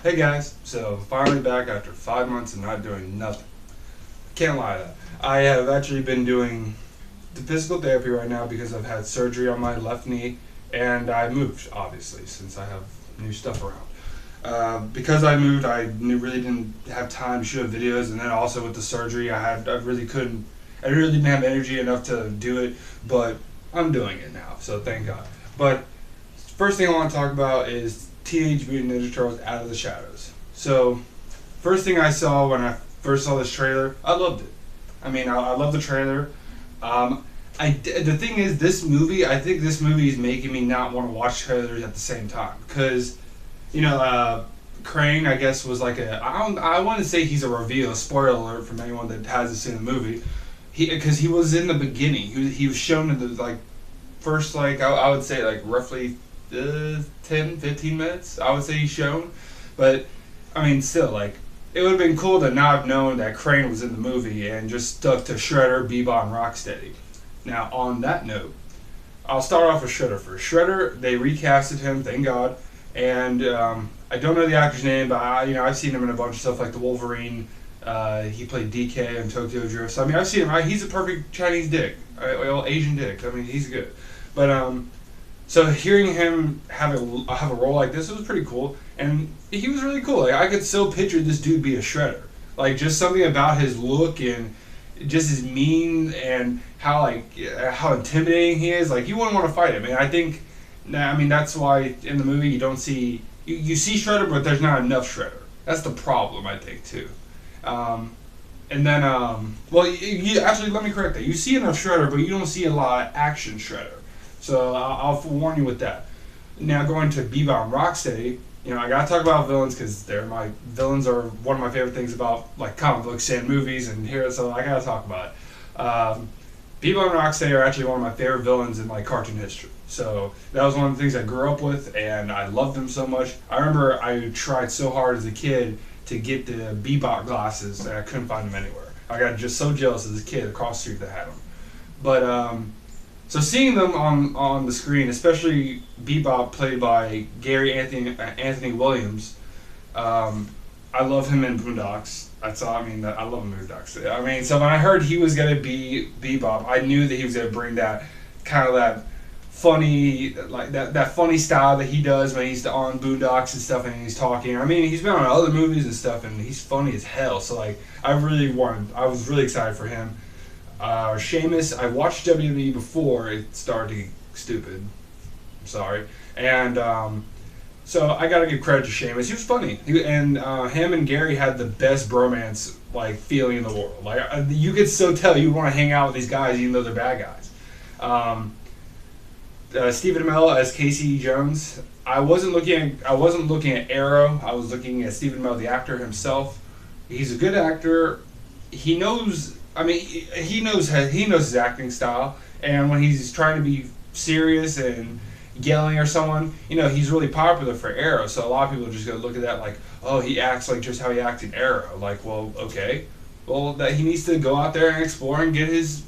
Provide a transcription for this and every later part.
Hey guys, so finally back after 5 months of not doing nothing. Can't lie to that. I have actually been doing the physical therapy right now because I've had surgery on my left knee and I moved, obviously, since I have new stuff around. Because I moved, really didn't have time to shoot videos, and then also with the surgery, I really didn't have energy enough to do it, but I'm doing it now, so thank God. But first thing I want to talk about is Teenage Mutant Ninja Turtles Out of the Shadows. So, first thing I saw when I first saw this trailer, I loved it. I love the trailer. The thing is, I think this movie is making me not want to watch trailers at the same time. Because, Crane, I guess, was like I want to say he's a reveal, spoiler alert from anyone that hasn't seen the movie. Because he was in the beginning. He was shown in the, first, I would say, roughly 10, 15 minutes, I would say he's shown. But, still, it would have been cool to not have known that Crane was in the movie and just stuck to Shredder, Bebop, and Rocksteady. Now, on that note, I'll start off with Shredder first. Shredder, they recasted him, thank God. And I don't know the actor's name, but I've seen him in a bunch of stuff like the Wolverine. He played DK in Tokyo Drift. So, I've seen him. He's a perfect Chinese dick, Asian dick. He's good. But so hearing him have a role like this, it was pretty cool, and he was really cool. I could still picture this dude be a Shredder. Just something about his look and just his mien and how intimidating he is. You wouldn't want to fight him. And I think, that's why in the movie you don't see you see Shredder, but there's not enough Shredder. That's the problem, I think, too. And then, actually, let me correct that. You see enough Shredder, but you don't see a lot of action Shredder. So I'll warn you with that. Now going to Bebop and Rocksteady, I gotta talk about villains because villains are one of my favorite things about comic books and movies and here, so I gotta talk about it. Bebop and Rocksteady are actually one of my favorite villains in cartoon history. So that was one of the things I grew up with, and I loved them so much. I remember I tried so hard as a kid to get the Bebop glasses, and I couldn't find them anywhere. I got just so jealous as a kid across the street that had them. But so seeing them on the screen, especially Bebop played by Gary Anthony Williams, I love him in Boondocks. I love him in Boondocks. So when I heard he was gonna be Bebop, I knew that he was gonna bring that kind of that funny, that funny style that he does when he's on Boondocks and stuff and he's talking. He's been on other movies and stuff and he's funny as hell. So I was really excited for him. Sheamus, I watched WWE before it started to get stupid. I'm sorry. And so I gotta give credit to Sheamus. He was funny. Him and Gary had the best bromance feeling in the world. You could so tell you want to hang out with these guys even though they're bad guys. Stephen Amell as Casey Jones. I wasn't looking at Arrow. I was looking at Stephen Amell, the actor himself. He's a good actor. He knows. He knows his acting style, and when he's trying to be serious and yelling or someone, he's really popular for Arrow. So a lot of people are just gonna look at that oh, he acts like just how he acted in Arrow. Well, okay, well that he needs to go out there and explore and get his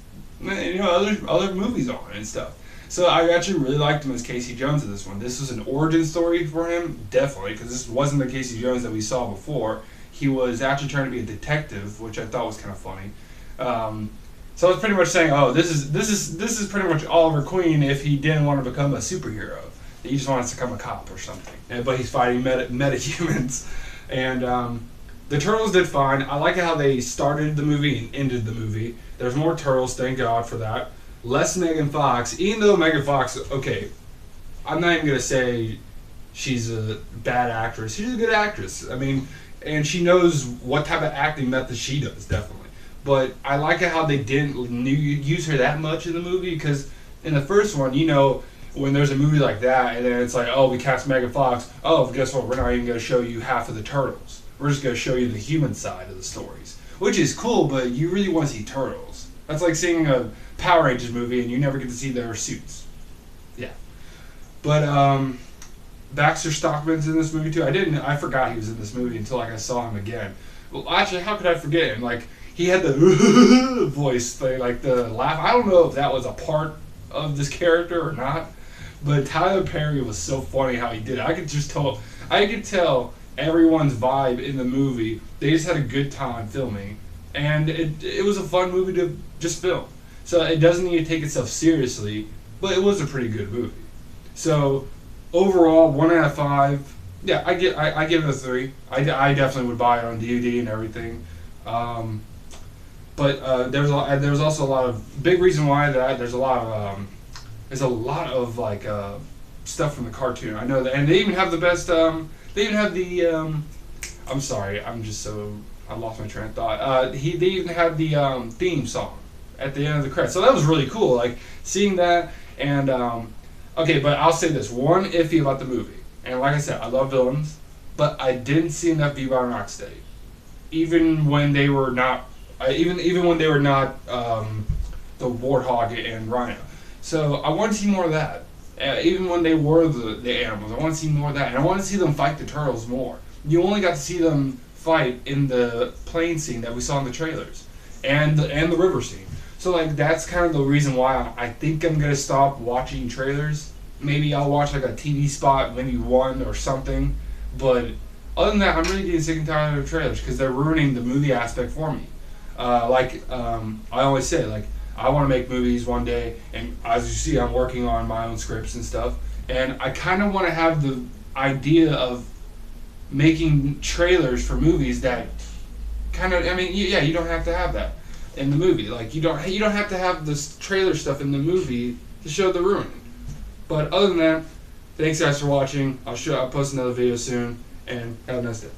other movies on and stuff. So I actually really liked him as Casey Jones in this one. This was an origin story for him, definitely, because this wasn't the Casey Jones that we saw before. He was actually trying to be a detective, which I thought was kind of funny. So it's pretty much saying, oh, this is pretty much Oliver Queen if he didn't want to become a superhero. He just wants to become a cop or something. But he's fighting metahumans. And the Turtles did fine. I like how they started the movie and ended the movie. There's more Turtles, thank God for that. Less Megan Fox, even though Megan Fox, okay, I'm not even going to say she's a bad actress. She's a good actress. And she knows what type of acting method she does, definitely. But I like how they didn't use her that much in the movie, because in the first one, when there's a movie like that, and then it's oh, we cast Megan Fox, oh, guess what, we're not even going to show you half of the Turtles. We're just going to show you the human side of the stories. Which is cool, but you really want to see Turtles. That's like seeing a Power Rangers movie and you never get to see their suits. Yeah. But Baxter Stockman's in this movie too. I forgot he was in this movie until I saw him again. Well, actually, how could I forget him? He had the voice thing, the laugh. I don't know if that was a part of this character or not, but Tyler Perry was so funny how he did it. I could tell everyone's vibe in the movie. They just had a good time filming, and it was a fun movie to just film. So it doesn't need to take itself seriously, but it was a pretty good movie. So overall, 1 out of 5. Yeah, I give it a 3. I definitely would buy it on DVD and everything. But there's also a lot of big reason why that there's a lot of like stuff from the cartoon. I know that, and they even have the best. They even have the. I'm sorry, I lost my train of thought. They even had the theme song at the end of the credits, so that was really cool. Like seeing that, and okay, but I'll say this one iffy about the movie, and like I said, I love villains, but I didn't see enough Bebop and Rocksteady, even when they were not. Even when they were not the Warthog and Rhino. So I want to see more of that. Even when they were the animals, I want to see more of that. And I want to see them fight the turtles more. You only got to see them fight in the plane scene that we saw in the trailers. And the river scene. So like that's kind of the reason why I think I'm going to stop watching trailers. Maybe I'll watch like a TV spot, maybe one or something. But other than that, I'm really getting sick and tired of the trailers because they're ruining the movie aspect for me. I always say, like, I want to make movies one day, and as you see, I'm working on my own scripts and stuff, and I kind of want to have the idea of making trailers for movies that kind of, I mean, yeah, you don't have to have that in the movie. Like, you don't have to have this trailer stuff in the movie to show the ruining. But other than that, thanks guys for watching. I'll post another video soon, and have a nice day.